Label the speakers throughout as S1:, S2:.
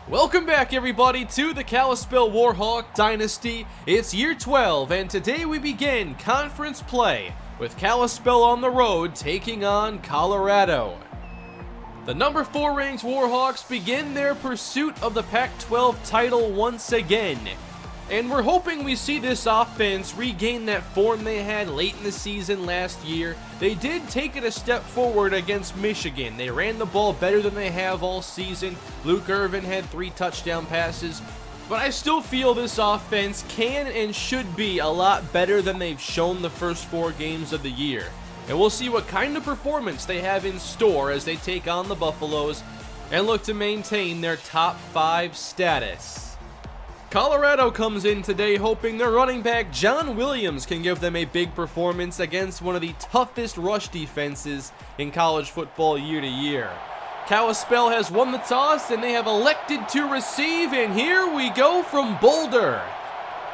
S1: Welcome back, everybody, to the Kalispell Warhawk Dynasty. It's year 12, and today we begin conference play with Kalispell on the road taking on Colorado. The number 4 ranked Warhawks begin their pursuit of the Pac-12 title once again. And we're hoping we see this offense regain that form they had late in the season last year. They did take it a step forward against Michigan. They ran the ball better than they have all season. Luke Irvin had 3 touchdown passes. But I still feel this offense can and should be a lot better than they've shown the first 4 games of the year. And we'll see what kind of performance they have in store as they take on the Buffaloes and look to maintain their top 5 status. Colorado comes in today hoping their running back John Williams can give them a big performance against one of the toughest rush defenses in college football year to year. Kalispell has won the toss and they have elected to receive, and here we go from Boulder.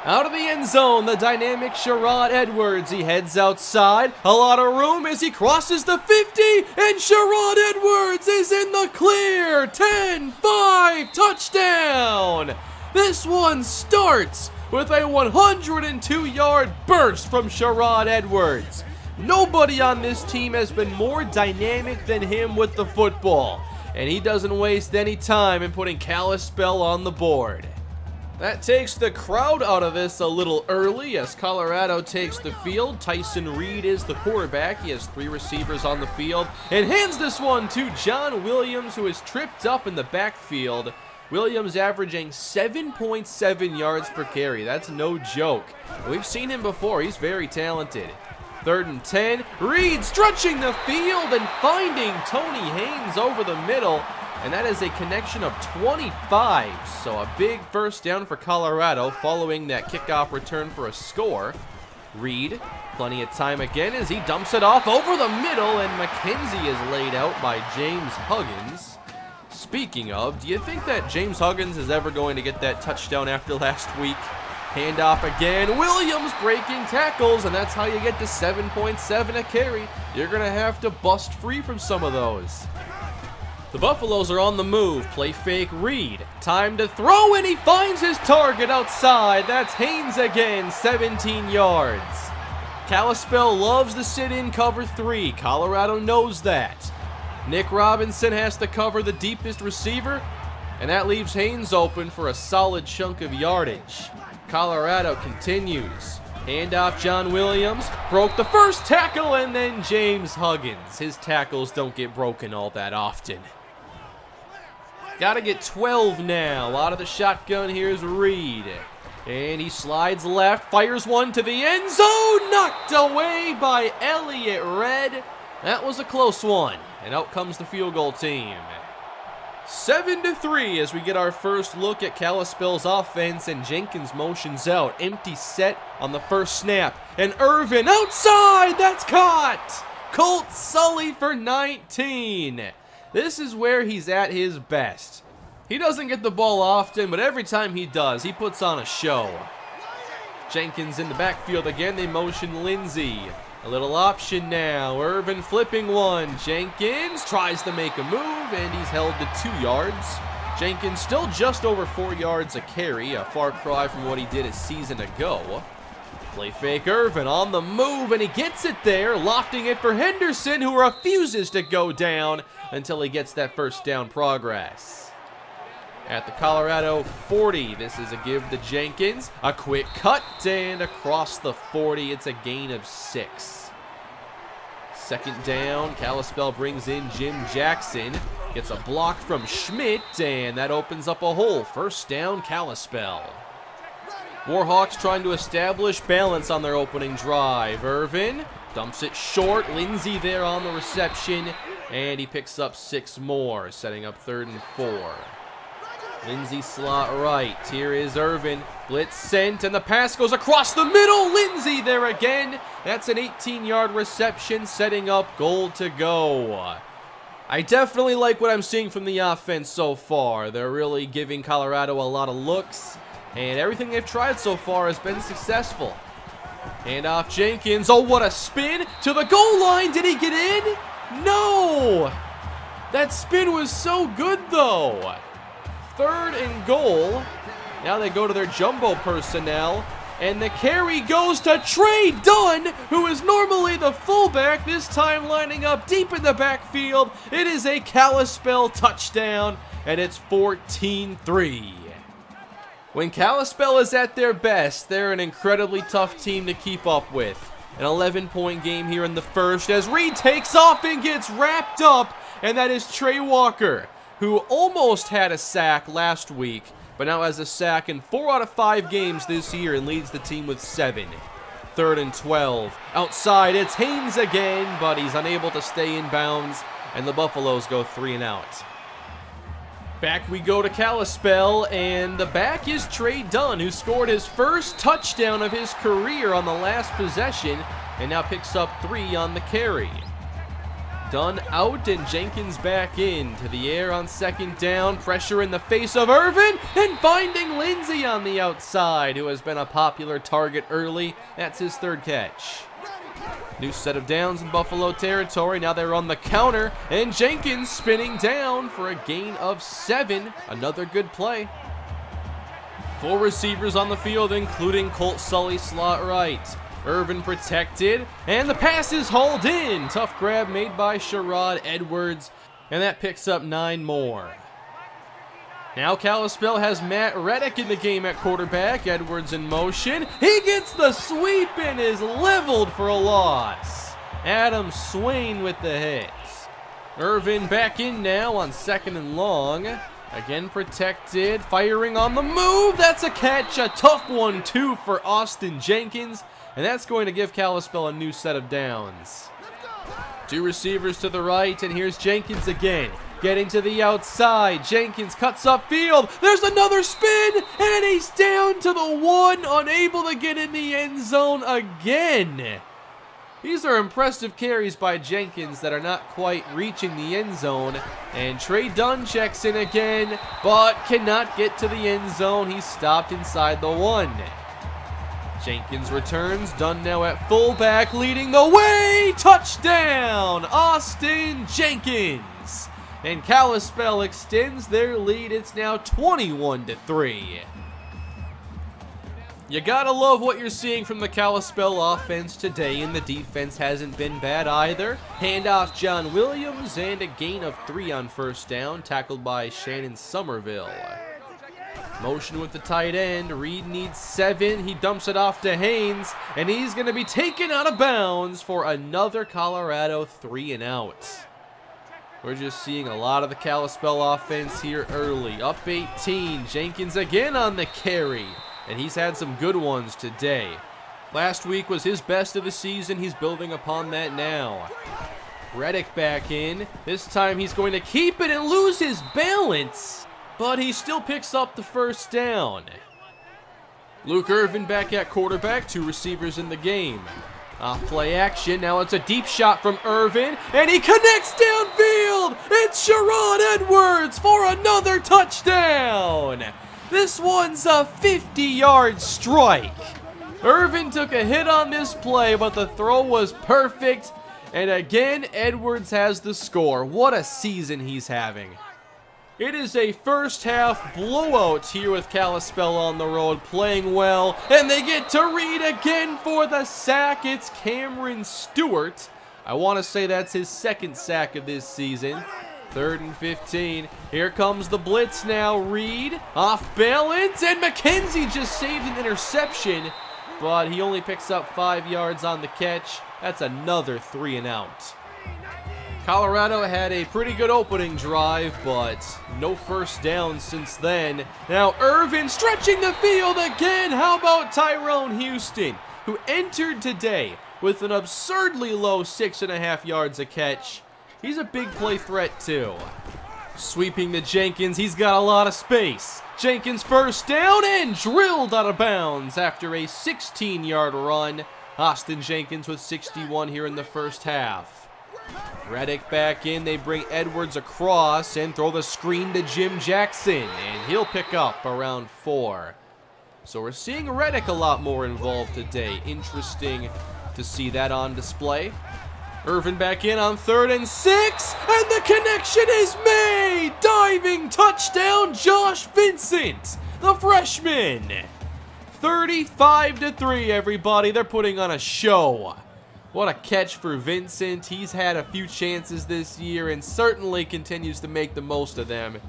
S1: Out of the end zone, the dynamic Sherrod Edwards. He heads outside. A lot of room as he crosses the 50, and Sherrod Edwards is in the clear. 10-5 touchdown. This one starts with a 102-yard burst from Sherrod Edwards. Nobody on this team has been more dynamic than him with the football, and he doesn't waste any time in putting Kalispell on the board. That takes the crowd out of this a little early as Colorado takes the field. Tyson Reed is the quarterback. He has 3 receivers on the field and hands this one to John Williams, who is tripped up in the backfield. Williams averaging 7.7 yards per carry. That's no joke. We've seen him before. He's very talented. 3rd and 10. Reed stretching the field and finding Tony Haynes over the middle. And that is a connection of 25. So a big first down for Colorado following that kickoff return for a score. Reed, plenty of time again as he dumps it off over the middle, and McKenzie is laid out by James Huggins. Speaking of, do you think that James Huggins is ever going to get that touchdown after last week? Handoff again. Williams breaking tackles, and that's how you get to 7.7 a carry. You're going to have to bust free from some of those. The Buffaloes are on the move. Play fake Reed. Time to throw, and he finds his target outside. That's Haynes again, 17 yards. Kalispell loves the sit-in cover 3. Colorado knows that. Nick Robinson has to cover the deepest receiver, and that leaves Haynes open for a solid chunk of yardage. Colorado continues. Handoff John Williams. Broke the first tackle, and then James Huggins. His tackles don't get broken all that often. Got to get 12 now. Out of the shotgun, here's Reed. And he slides left, fires one to the end zone. Knocked away by Elliott Red. That was a close one. And out comes the field goal team. 7-3 as we get our first look at Kalispell's offense, and Jenkins motions out. Empty set on the first snap. And Irvin outside. That's caught. Colt Sully for 19. This is where he's at his best. He doesn't get the ball often, but every time he does, he puts on a show. Jenkins in the backfield again. They motion Lindsey. A little option now. Irvin flipping one. Jenkins tries to make a move, and he's held to 2 yards. Jenkins still just over 4 yards a carry, a far cry from what he did a season ago. Play fake Irvin on the move, and he gets it there, lofting it for Henderson, who refuses to go down until he gets that first down progress. At the Colorado 40, this is a give to Jenkins. A quick cut, and across the 40, it's a gain of 6. 2nd down, Kalispell brings in Jim Jackson. Gets a block from Schmidt, and that opens up a hole. 1st down, Kalispell. Warhawks trying to establish balance on their opening drive. Irvin dumps it short. Lindsey there on the reception, and he picks up 6 more, setting up 3rd and 4. Lindsey slot right. Here is Irvin. Blitz sent, and the pass goes across the middle. Lindsey there again. That's an 18-yard reception, setting up goal to go. I definitely like what I'm seeing from the offense so far. They're really giving Colorado a lot of looks, and everything they've tried so far has been successful. Handoff Jenkins. Oh, what a spin to the goal line. Did he get in? No! That spin was so good, though. 3rd and goal. Now they go to their jumbo personnel. And the carry goes to Trey Dunn, who is normally the fullback, this time lining up deep in the backfield. It is a Kalispell touchdown, and it's 14-3. When Kalispell is at their best, they're an incredibly tough team to keep up with. An 11-point game here in the first as Reed takes off and gets wrapped up, and that is Trey Walker, who almost had a sack last week, but now has a sack in 4 out of 5 games this year and leads the team with 7. 3rd and 12. Outside, it's Haynes again, but he's unable to stay in bounds, and the Buffaloes go 3 and out. Back we go to Kalispell, and the back is Trey Dunn, who scored his first touchdown of his career on the last possession, and now picks up 3 on the carry. Dunn out and Jenkins back in to the air on 2nd down. Pressure in the face of Irvin and finding Lindsey on the outside, who has been a popular target early. That's his 3rd catch. New set of downs in Buffalo territory. Now they're on the counter and Jenkins spinning down for a gain of 7. Another good play. 4 receivers on the field, including Colt Sully slot right. Irvin protected, and the pass is hauled in. Tough grab made by Sherrod Edwards, and that picks up 9 more. Now Kalispell has Matt Reddick in the game at quarterback. Edwards in motion. He gets the sweep and is leveled for a loss. Adam Swain with the hit. Irvin back in now on 2nd and long. Again protected, firing on the move. That's a catch, a tough one too for Austin Jenkins. And that's going to give Kalispell a new set of downs. 2 receivers to the right, and here's Jenkins again. Getting to the outside. Jenkins cuts upfield. There's another spin, and he's down to the 1, unable to get in the end zone again. These are impressive carries by Jenkins that are not quite reaching the end zone. And Trey Dunn checks in again, but cannot get to the end zone. He's stopped inside the 1. Jenkins returns. Dunn now at fullback, leading the way. Touchdown, Austin Jenkins. And Kalispell extends their lead. It's now 21-3. You gotta love what you're seeing from the Kalispell offense today, and the defense hasn't been bad either. Handoff John Williams, and a gain of 3 on 1st down, tackled by Shannon Somerville. Motion with the tight end. Reed needs 7. He dumps it off to Haynes, and he's going to be taken out of bounds for another Colorado 3 and out. We're just seeing a lot of the Kalispell offense here early. Up 18. Jenkins again on the carry, and he's had some good ones today. Last week was his best of the season. He's building upon that now. Reddick back in. This time he's going to keep it and lose his balance, but he still picks up the 1st down. Luke Irvin back at quarterback, 2 receivers in the game. Off play action, now it's a deep shot from Irvin, and he connects downfield! It's Sherrod Edwards for another touchdown! This one's a 50-yard strike. Irvin took a hit on this play, but the throw was perfect, and again, Edwards has the score. What a season he's having. It is a 1st half blowout here with Kalispell on the road, playing well, and they get to Reed again for the sack. It's Cameron Stewart. I want to say that's his 2nd sack of this season. 3rd and 15. Here comes the blitz now. Reed off balance, and McKenzie just saved an interception, but he only picks up 5 yards on the catch. That's another 3 and out. Colorado had a pretty good opening drive, but no 1st down since then. Now Irvin stretching the field again. How about Tyrone Houston, who entered today with an absurdly low 6.5 yards a catch. He's a big play threat too. Sweeping to Jenkins, he's got a lot of space. Jenkins 1st down and drilled out of bounds after a 16-yard run. Austin Jenkins with 61 here in the 1st half. Reddick back in. They bring Edwards across and throw the screen to Jim Jackson, and he'll pick up around 4. So we're seeing Reddick a lot more involved today. Interesting to see that on display. Irvin back in on 3rd and 6, and the connection is made! way! Diving touchdown, Josh Vincent, the freshman. 35-3, everybody. They're putting on a show. What a catch for Vincent. He's had a few chances this year and certainly continues to make the most of them.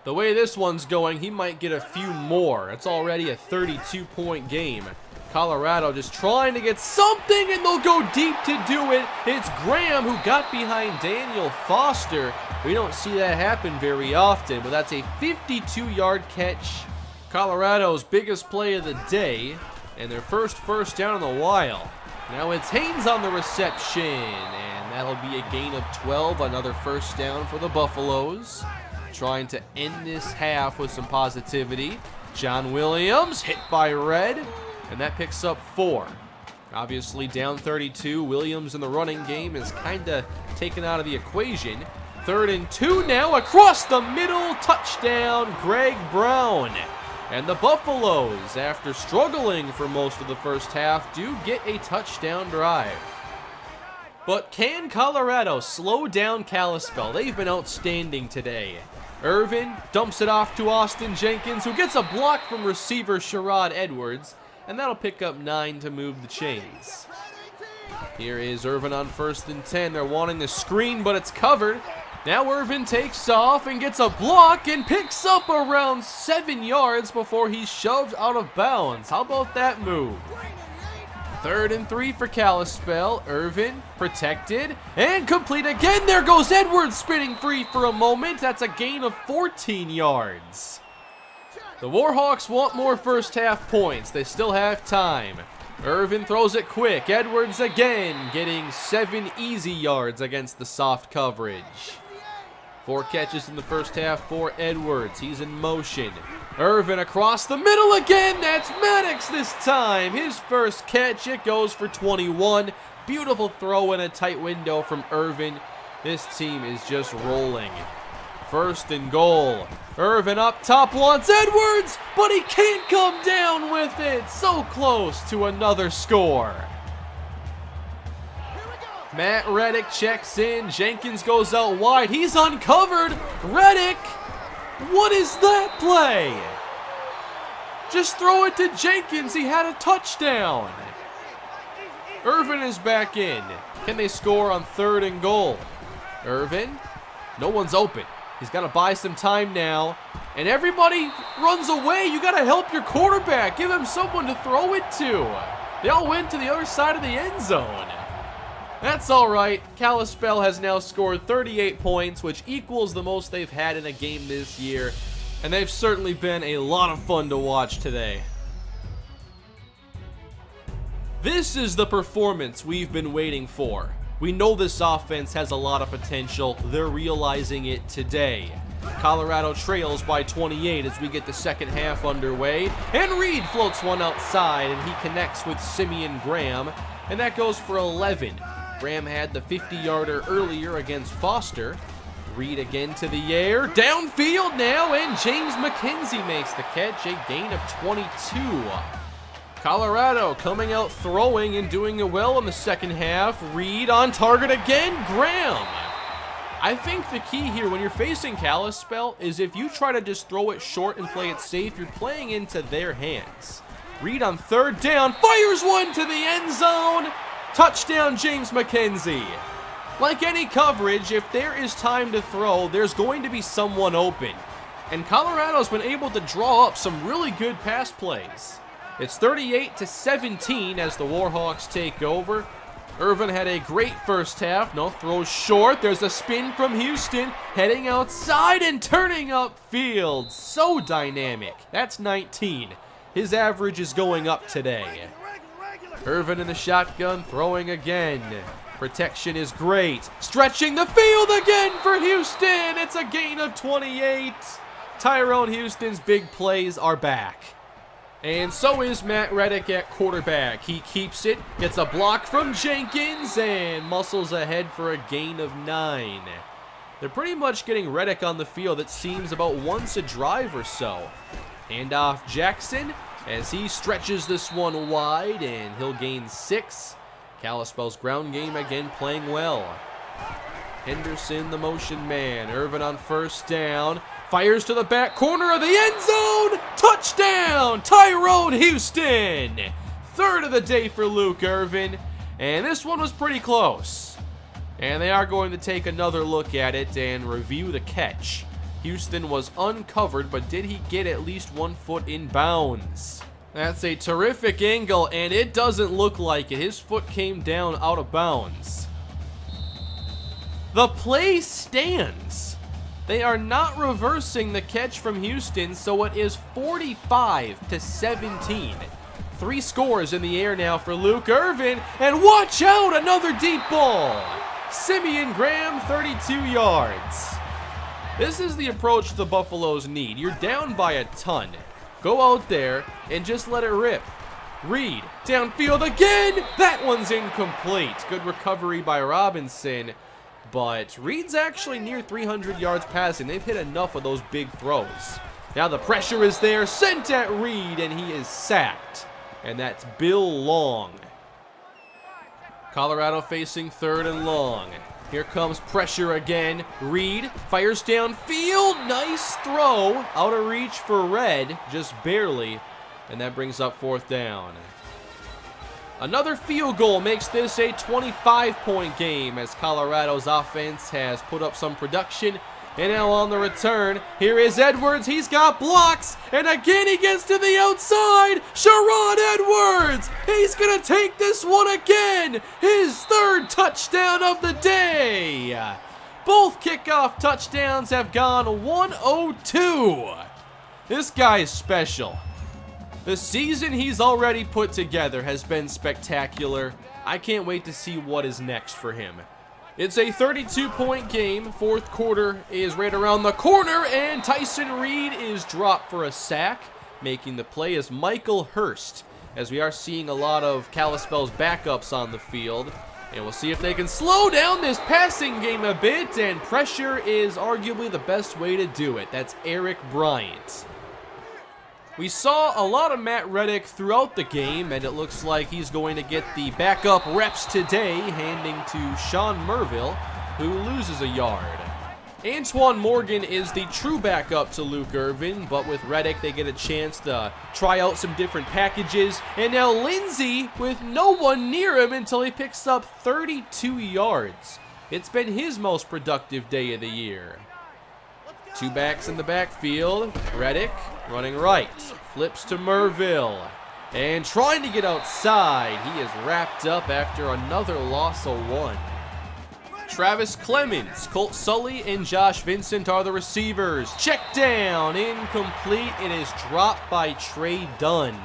S1: The way this one's going, he might get a few more. It's already a 32-point game. Colorado just trying to get something, and they'll go deep to do it. It's Graham who got behind Daniel Foster. We don't see that happen very often, but that's a 52-yard catch. Colorado's biggest play of the day, and their first down in a while. Now it's Haynes on the reception, and that'll be a gain of 12, another first down for the Buffaloes. Trying to end this half with some positivity. John Williams hit by Red, and that picks up 4. Obviously down 32, Williams in the running game is kind of taken out of the equation. 3rd and 2 now, across the middle, touchdown, Greg Brown. And the Buffaloes, after struggling for most of the first half, do get a touchdown drive. But can Colorado slow down Kalispell? They've been outstanding today. Irvin dumps it off to Austin Jenkins, who gets a block from receiver Sherrod Edwards, and that'll pick up 9 to move the chains. Here is Irvin on 1st and 10. They're wanting the screen, but it's covered. Now Irvin takes off and gets a block and picks up around 7 yards before he's shoved out of bounds. How about that move? 3rd and 3 for Kalispell. Irvin protected and complete again. There goes Edwards spinning free for a moment. That's a gain of 14 yards. The Warhawks want more first half points. They still have time. Irvin throws it quick. Edwards again getting 7 easy yards against the soft coverage. 4 catches in the first half for Edwards. He's in motion. Irvin across the middle again. That's Maddox this time. His first catch. It goes for 21. Beautiful throw in a tight window from Irvin. This team is just rolling. 1st and goal. Irvin up top wants Edwards, but he can't come down with it. So close to another score. Matt Reddick checks in. Jenkins goes out wide. He's uncovered. Reddick, what is that play? Just throw it to Jenkins. He had a touchdown. Irvin is back in. Can they score on 3rd and goal? Irvin, no one's open. He's got to buy some time now. And everybody runs away. You got to help your quarterback. Give him someone to throw it to. They all went to the other side of the end zone. That's all right. Kalispell has now scored 38 points, which equals the most they've had in a game this year. And they've certainly been a lot of fun to watch today. This is the performance we've been waiting for. We know this offense has a lot of potential. They're realizing it today. Colorado trails by 28 as we get the second half underway. And Reed floats one outside, and he connects with Simeon Graham. And that goes for 11. Graham had the 50-yarder earlier against Foster. Reed again to the air. Downfield now, and James McKenzie makes the catch. A gain of 22. Colorado coming out throwing and doing it well in the second half. Reed on target again. Graham. I think the key here when you're facing Kalispell is if you try to just throw it short and play it safe, you're playing into their hands. Reed on 3rd down. Fires one to the end zone. Touchdown, James McKenzie. Like any coverage, if there is time to throw, there's going to be someone open. And Colorado's been able to draw up some really good pass plays. It's 38-17 as the Warhawks take over. Irvin had a great first half. No, throws short. There's a spin from Houston. Heading outside and turning upfield. So dynamic. That's 19. His average is going up today. Irvin in the shotgun, throwing again. Protection is great. Stretching the field again for Houston. It's a gain of 28. Tyrone Houston's big plays are back. And so is Matt Reddick at quarterback. He keeps it, gets a block from Jenkins, and muscles ahead for a gain of 9. They're pretty much getting Reddick on the field, it seems, about once a drive or so. Handoff Jackson as he stretches this one wide, and he'll gain 6. Kalispell's ground game again playing well. Henderson, the motion man. Irvin on first down. Fires to the back corner of the end zone. Touchdown, Tyrone Houston. Third of the day for Luke Irvin. And this one was pretty close. And they are going to take another look at it and review the catch. Houston was uncovered, but did he get at least 1 foot in bounds? That's a terrific angle, and it doesn't look like it. His foot came down out of bounds. The play stands. They are not reversing the catch from Houston, so it is 45-17. 3 scores in the air now for Luke Irvin, and watch out, another deep ball. Simeon Graham, 32 yards. This is the approach the Buffaloes need. You're down by a ton. Go out there and just let it rip. Reed, downfield again. That one's incomplete. Good recovery by Robinson. But Reed's actually near 300 yards passing. They've hit enough of those big throws. Now the pressure is there. Sent at Reed, and he is sacked. And that's Bill Long. Colorado facing 3rd and long. Here comes pressure again. Reed fires downfield. Nice throw. Out of reach for Red. Just barely. And that brings up 4th down. Another field goal makes this a 25-point game as Colorado's offense has put up some production. And now on the return, here is Edwards. He's got blocks. And again he gets to the outside. Sherrod Edwards. He's going to take this one again. His 3rd touchdown of the day. Both kickoff touchdowns have gone 102. This guy is special. The season he's already put together has been spectacular. I can't wait to see what is next for him. It's a 32-point game. 4th quarter is right around the corner, and Tyson Reed is dropped for a sack. Making the play is Michael Hurst, as we are seeing a lot of Kalispell's backups on the field. And we'll see if they can slow down this passing game a bit, and pressure is arguably the best way to do it. That's Eric Bryant. We saw a lot of Matt Reddick throughout the game, and it looks like he's going to get the backup reps today, handing to Sean Merville, who loses a yard. Antoine Morgan is the true backup to Luke Irvin, but with Reddick, they get a chance to try out some different packages. And now Lindsey with no one near him until he picks up 32 yards. It's been his most productive day of the year. 2 backs in the backfield. Reddick running right. Flips to Merville. And trying to get outside. He is wrapped up after another loss of 1. Travis Clemens, Colt Sully, and Josh Vincent are the receivers. Check down. Incomplete. It is dropped by Trey Dunn.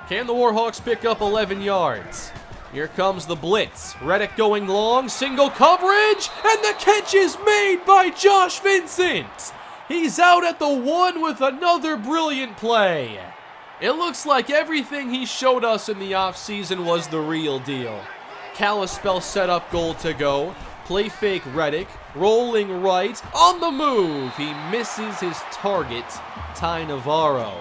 S1: Can the Warhawks pick up 11 yards? Here comes the blitz. Reddick going long, single coverage, and the catch is made by Josh Vincent. He's out at the 1 with another brilliant play. It looks like everything he showed us in the offseason was the real deal. Kalispell set up goal to go. Play fake Reddick, rolling right, on the move. He misses his target, Ty Navarro.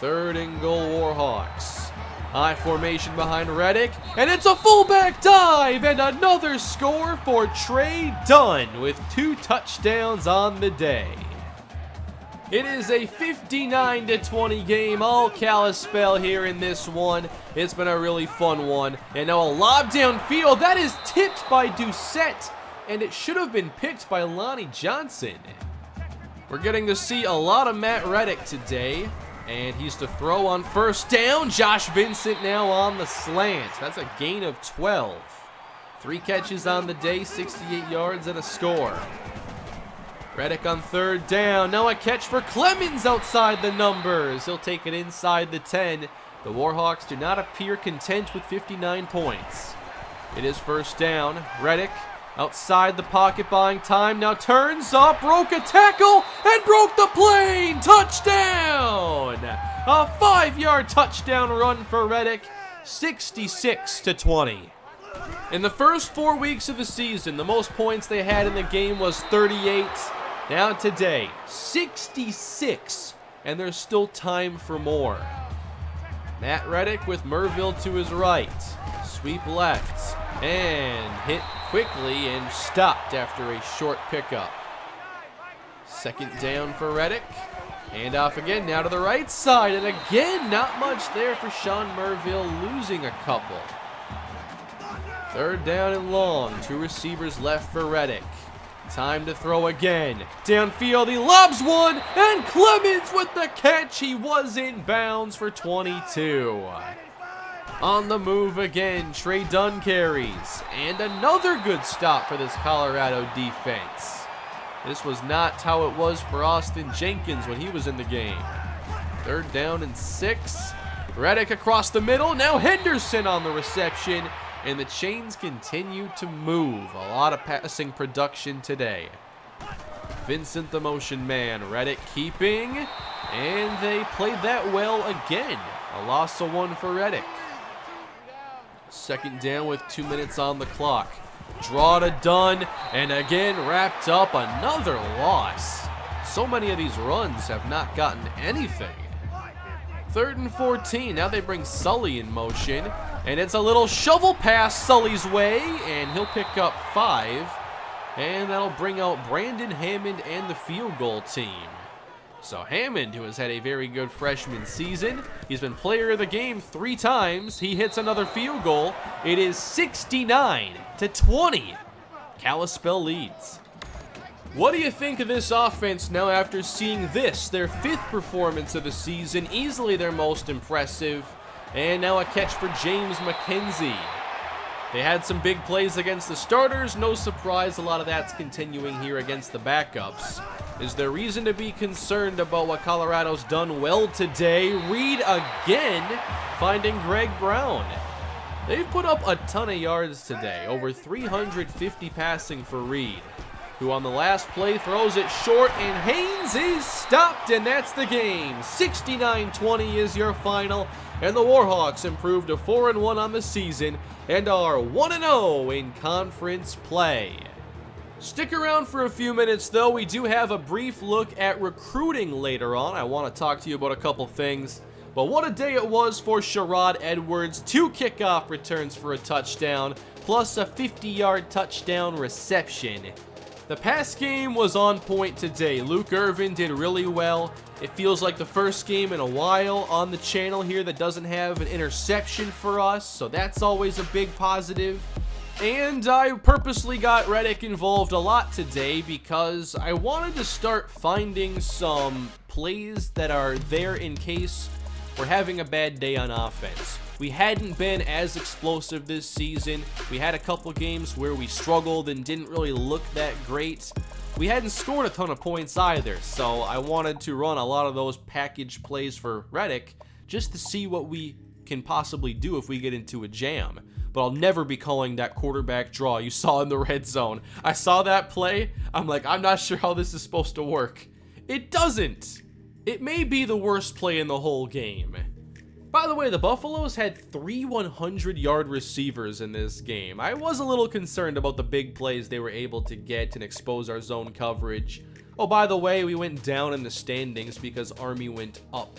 S1: 3rd and goal Warhawks. High formation behind Reddick, and it's a fullback dive, and another score for Trey Dunn with 2 touchdowns on the day. It is a 59-20 game, all Kalispell here in this one. It's been a really fun one, and now a lob downfield. That is tipped by Doucette, and it should have been picked by Lonnie Johnson. We're getting to see a lot of Matt Reddick today. And he's to throw on first down. Josh Vincent now on the slant. That's a gain of 12. 3 catches on the day, 68 yards and a score. Reddick on 3rd down. Now a catch for Clemens outside the numbers. He'll take it inside the 10. The Warhawks do not appear content with 59 points. It is 1st down. Reddick outside the pocket, buying time. Now turns up, broke a tackle, and broke the plane. Touchdown! A 5-yard touchdown run for Reddick, 66-20. In the first 4 weeks of the season, the most points they had in the game was 38. Now today, 66, and there's still time for more. Matt Reddick with Merville to his right. Sweep left, and hit quickly and stopped after a short pickup. Second down for Reddick. Handoff again, now to the right side, and again, not much there for Sean Merville, losing a couple. Third down and long, 2 receivers left for Reddick. Time to throw again. Downfield, he lobs one, and Clemens with the catch. He was in bounds for 22. On the move again, Trey Dunn carries, and another good stop for this Colorado defense. This was not how it was for Austin Jenkins when he was in the game. Third down and 6. Reddick across the middle. Now Henderson on the reception. And the chains continue to move. A lot of passing production today. Vincent the motion man. Reddick keeping. And they played that well again. A loss of 1 for Reddick. Second down with 2 minutes on the clock. Draw to Dunn, and again wrapped up, another loss. So many of these runs have not gotten anything. Third and 14, now they bring Sully in motion, and it's a little shovel pass Sully's way, and he'll pick up 5, and that'll bring out Brandon Hammond and the field goal team. So Hammond, who has had a very good freshman season, he's been player of the game 3 times. He hits another field goal. It is 69-20. Kalispell leads. What do you think of this offense now after seeing this, their 5th performance of the season, easily their most impressive, and now a catch for James McKenzie. They had some big plays against the starters. No surprise, a lot of that's continuing here against the backups. Is there reason to be concerned about what Colorado's done well today? Reed again finding Greg Brown. They've put up a ton of yards today, over 350 passing for Reed, who on the last play throws it short, and Haynes is stopped, and that's the game. 69-20 is your final, and the Warhawks improved to 4-1 on the season and are 1-0 in conference play. Stick around for a few minutes, though. We do have a brief look at recruiting later on. I want to talk to you about a couple things. But what a day it was for Sherrod Edwards. 2 kickoff returns for a touchdown, plus a 50-yard touchdown reception. The pass game was on point today. Luke Irvin did really well. It feels like the first game in a while on the channel here that doesn't have an interception for us, so that's always a big positive. And I purposely got Reddick involved a lot today because I wanted to start finding some plays that are there in case we're having a bad day on offense. We hadn't been as explosive this season. We had a couple games where we struggled and didn't really look that great. We hadn't scored a ton of points either, so I wanted to run a lot of those package plays for Reddick just to see what we can possibly do if we get into a jam. But I'll never be calling that quarterback draw you saw in the red zone. I saw that play. I'm like, I'm not sure how this is supposed to work. It doesn't. It may be the worst play in the whole game. By the way, the Buffaloes had 3 100-yard receivers in this game. I was a little concerned about the big plays they were able to get and expose our zone coverage. Oh, by the way, we went down in the standings because Army went up.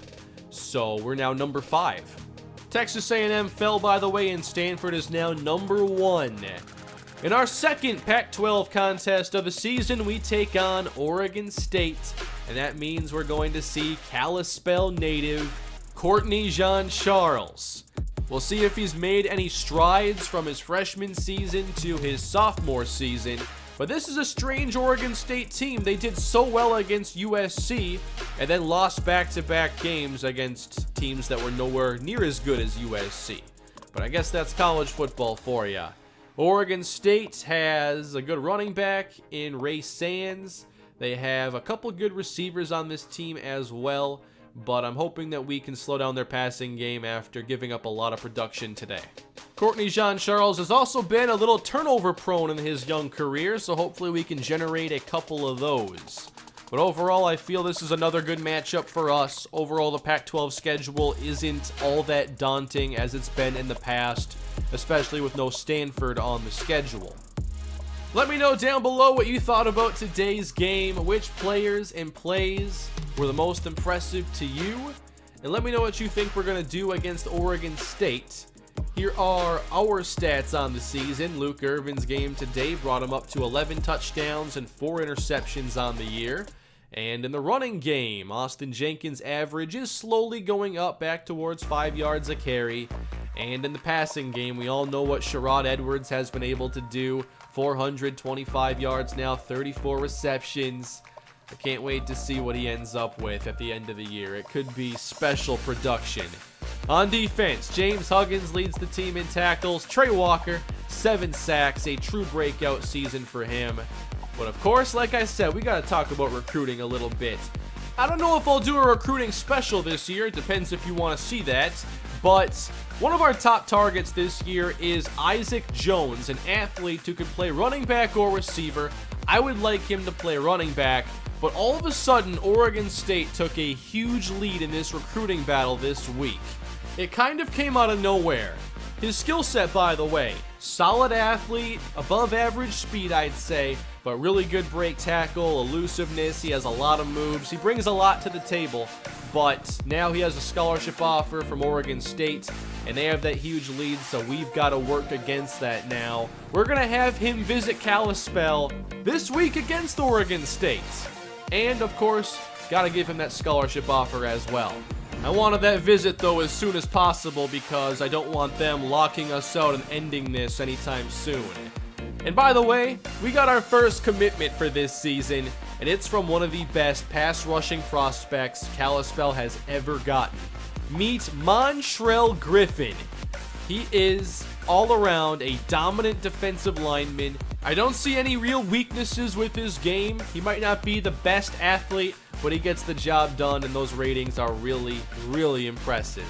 S1: So we're now number 5. Texas A&M fell, by the way, and Stanford is now number 1. In our second Pac-12 contest of the season, we take on Oregon State, and that means we're going to see Kalispell native Courtney Jean-Charles. We'll see if he's made any strides from his freshman season to his sophomore season. But this is a strange Oregon State team. They did so well against USC and then lost back-to-back games against teams that were nowhere near as good as USC. But I guess that's college football for you. Oregon State has a good running back in Ray Sands. They have a couple good receivers on this team as well, but I'm hoping that we can slow down their passing game after giving up a lot of production today. Courtney Jean-Charles has also been a little turnover prone in his young career, so hopefully we can generate a couple of those. But overall, I feel this is another good matchup for us. Overall, the Pac-12 schedule isn't all that daunting as it's been in the past, especially with no Stanford on the schedule. Let me know down below what you thought about today's game, which players and plays were the most impressive to you, and let me know what you think we're going to do against Oregon State. Here are our stats on the season. Luke Irvin's game today brought him up to 11 touchdowns and 4 interceptions on the year. And in the running game, Austin Jenkins' average is slowly going up back towards 5 yards a carry. And in the passing game, we all know what Sherrod Edwards has been able to do. 425 yards now, 34 receptions. I can't wait to see what he ends up with at the end of the year. It could be special production. On defense, James Huggins leads the team in tackles. Trey Walker, 7 sacks, a true breakout season for him. But of course, like I said, we got to talk about recruiting a little bit. I don't know if I'll do a recruiting special this year. It depends if you want to see that. But one of our top targets this year is Isaac Jones, an athlete who can play running back or receiver. I would like him to play running back. But all of a sudden, Oregon State took a huge lead in this recruiting battle this week. It kind of came out of nowhere. His skill set, by the way, solid athlete, above average speed, I'd say, but really good break tackle, elusiveness. He has a lot of moves. He brings a lot to the table, but now he has a scholarship offer from Oregon State, and they have that huge lead, so we've got to work against that now. We're going to have him visit Kalispell this week against Oregon State. And, of course, got to give him that scholarship offer as well. I wanted that visit, though, as soon as possible because I don't want them locking us out and ending this anytime soon. And by the way, we got our first commitment for this season, and it's from one of the best pass rushing prospects Kalispell has ever gotten. Meet Montrell Griffin. He is all around a dominant defensive lineman. I don't see any real weaknesses with his game. He might not be the best athlete, but he gets the job done, and those ratings are really, really impressive.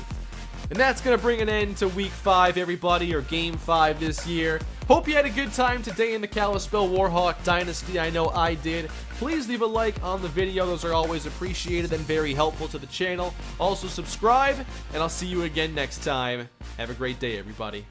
S1: And that's going to bring an end to Week 5, everybody, or Game 5 this year. Hope you had a good time today in the Kalispell Warhawk Dynasty. I know I did. Please leave a like on the video. Those are always appreciated and very helpful to the channel. Also subscribe, and I'll see you again next time. Have a great day, everybody.